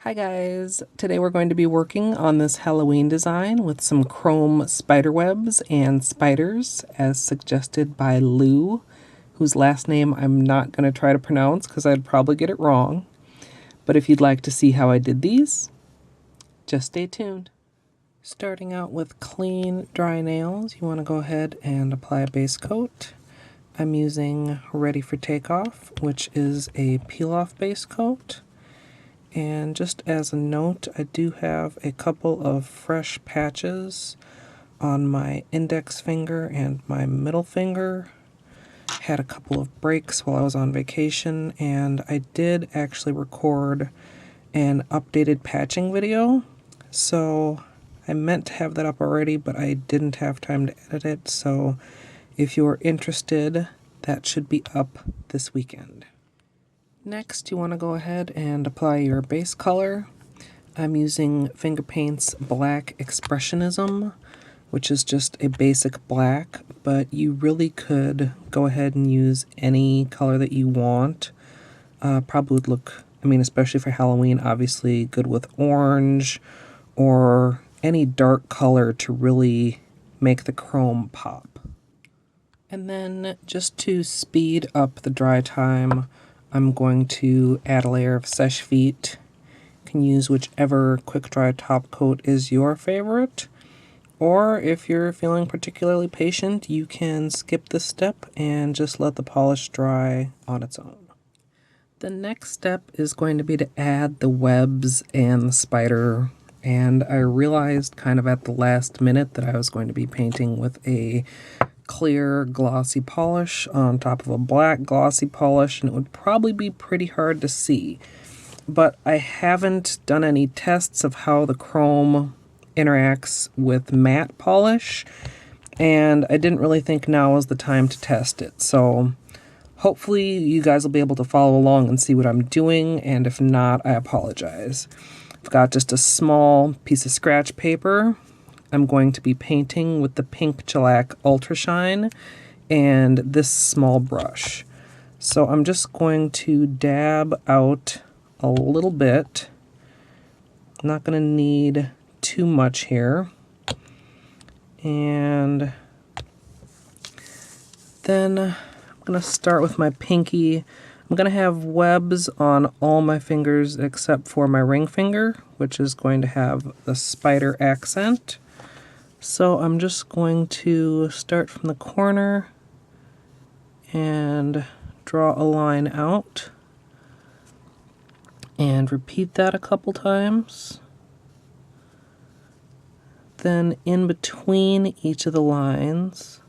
Hi guys, today we're going to be working on this Halloween design with some chrome spiderwebs and spiders as suggested by Lou, whose last name I'm not going to try to pronounce because I'd probably get it wrong. But if you'd like to see how I did these, just stay tuned. Starting out with clean, dry nails, you want to go ahead and apply a base coat. I'm using Ready for Takeoff, which is a peel-off base coat. And just as a note, I do have a couple of fresh patches on my index finger and my middle finger. Had a couple of breaks while I was on vacation, and I did actually record an updated patching video. So I meant to have that up already, but I didn't have time to edit it. So if you're interested, that should be up this weekend. Next, you want to go ahead and apply your base color. I'm using Finger Paint's Black Expressionism, which is just a basic black, but you really could go ahead and use any color that you want. Probably would look, especially for Halloween, obviously good with orange or any dark color to really make the chrome pop. And then just to speed up the dry time, I'm going to add a layer of Seche Vite. You can use whichever quick dry top coat is your favorite. Or if you're feeling particularly patient, you can skip this step and just let the polish dry on its own. The next step is going to be to add the webs and the spider. And I realized kind of at the last minute that I was going to be painting with a clear glossy polish on top of a black glossy polish, and it would probably be pretty hard to see. But I haven't done any tests of how the chrome interacts with matte polish, and I didn't really think now was the time to test it. So hopefully you guys will be able to follow along and see what I'm doing, and if not, I apologize. I've got just a small piece of scratch paper. I'm going to be painting with the Pink Shellac Ultra Shine and this small brush. So I'm just going to dab out a little bit. I'm not going to need too much here. And then I'm going to start with my pinky. I'm going to have webs on all my fingers except for my ring finger, which is going to have the spider accent. So I'm just going to start from the corner and draw a line out and repeat that a couple times. Then in between each of the lines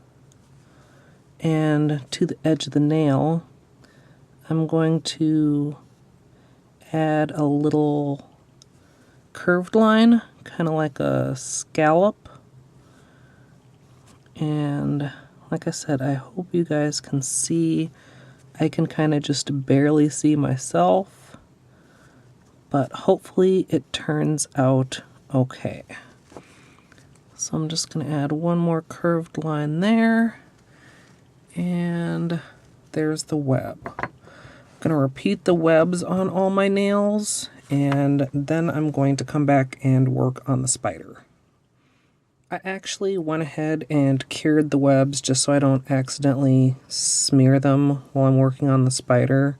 and to the edge of the nail, I'm going to add a little curved line, kind of like a scallop. And like I said, I hope you guys can see. I can kind of just barely see myself, but hopefully it turns out okay. So I'm just going to add one more curved line there, and there's the web. I'm going to repeat the webs on all my nails, and then I'm going to come back and work on the spider. I actually went ahead and cured the webs just so I don't accidentally smear them while I'm working on the spider.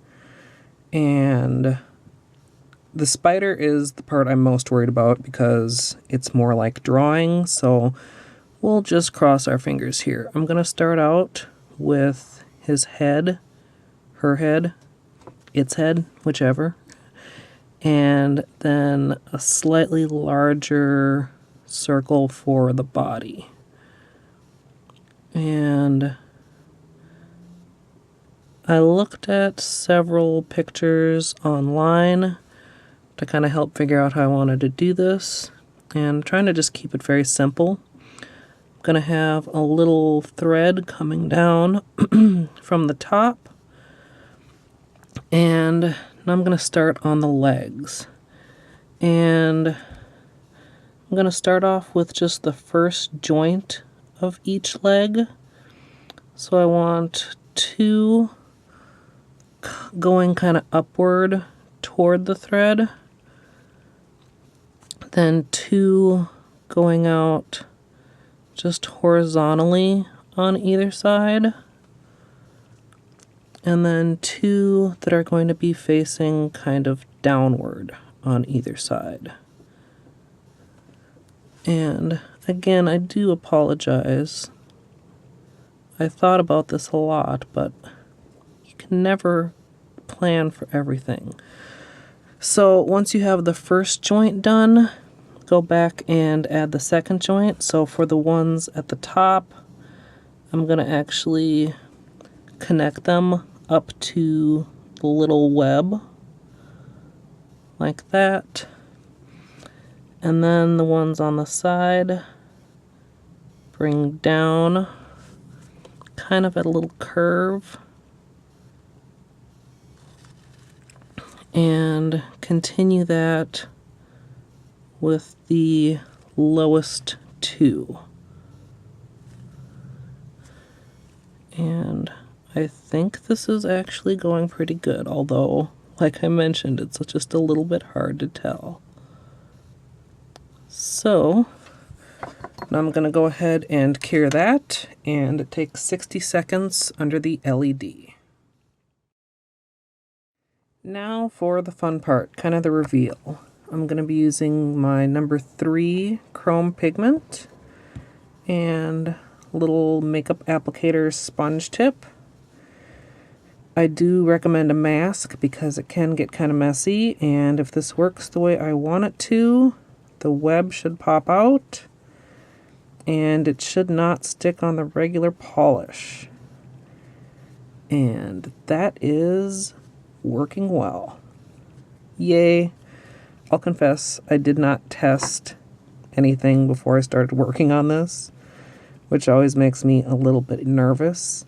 And the spider is the part I'm most worried about because it's more like drawing, so we'll just cross our fingers here. I'm going to start out with his head, her head, its head, whichever, and then a slightly larger circle for the body. And I looked at several pictures online to kind of help figure out how I wanted to do this, and I'm trying to just keep it very simple. I'm going to have a little thread coming down from the top, and now I'm going to start on the legs. And I'm going to start off with just the first joint of each leg. So I want two going kind of upward toward the thread, then 2 going out just horizontally on either side, and then 2 that are going to be facing kind of downward on either side. And again, I do apologize. I thought about this a lot, but you can never plan for everything. So once you have the first joint done, go back and add the second joint. So for the ones at the top, I'm going to actually connect them up to the little web like that. And then the ones on the side, bring down kind of at a little curve and continue that with the lowest 2. And I think this is actually going pretty good, although, like I mentioned, it's just a little bit hard to tell. So now I'm going to go ahead and cure that, and it takes 60 seconds under the LED. Now for the fun part, kind of the reveal. I'm going to be using my number 3 chrome pigment and a little makeup applicator sponge tip. I do recommend a mask because it can get kind of messy, and if this works the way I want it to, the web should pop out and it should not stick on the regular polish. And that is working well. Yay! I'll confess, I did not test anything before I started working on this, which always makes me a little bit nervous.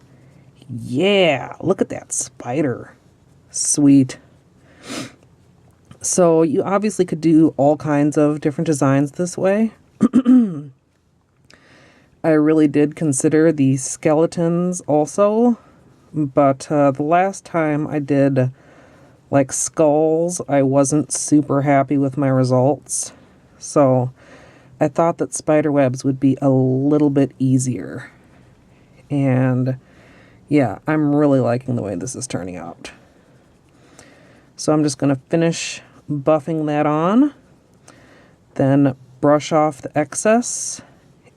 Yeah, look at that spider. Sweet. So you obviously could do all kinds of different designs this way. I really did consider the skeletons also, but the last time I did like skulls, I wasn't super happy with my results. So I thought that spiderwebs would be a little bit easier. And yeah, I'm really liking the way this is turning out. So I'm just going to finish buffing that on, then brush off the excess,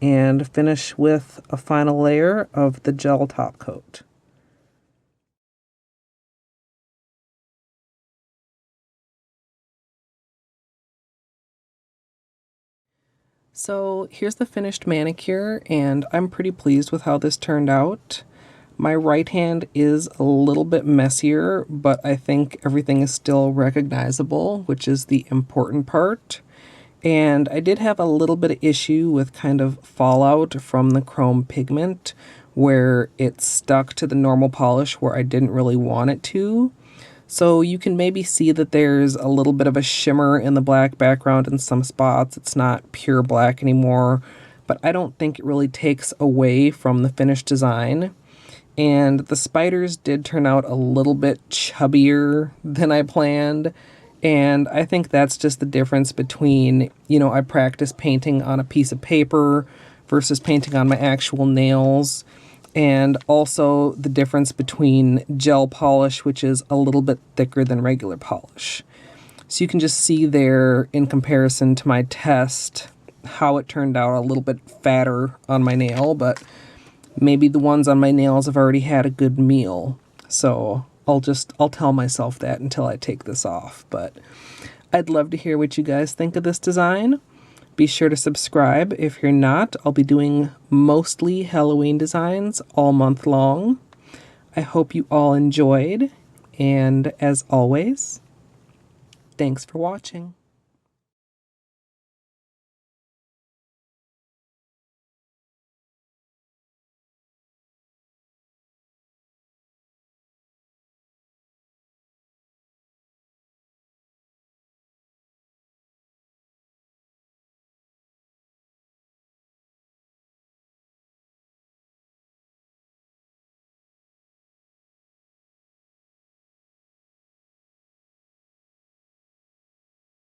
and finish with a final layer of the gel top coat. So here's the finished manicure, and I'm pretty pleased with how this turned out. My right hand is a little bit messier, but I think everything is still recognizable, which is the important part. And I did have a little bit of issue with kind of fallout from the chrome pigment, where it stuck to the normal polish where I didn't really want it to. So you can maybe see that there's a little bit of a shimmer in the black background in some spots. It's not pure black anymore, but I don't think it really takes away from the finished design. And the spiders did turn out a little bit chubbier than I planned. And I think that's just the difference between, I practice painting on a piece of paper versus painting on my actual nails. And also the difference between gel polish, which is a little bit thicker than regular polish. So you can just see there, in comparison to my test, how it turned out a little bit fatter on my nail, but maybe the ones on my nails have already had a good meal. So I'll tell myself that until I take this off. But I'd love to hear what you guys think of this design. Be sure to subscribe if you're not. I'll be doing mostly Halloween designs all month long. I hope you all enjoyed, and as always, thanks for watching.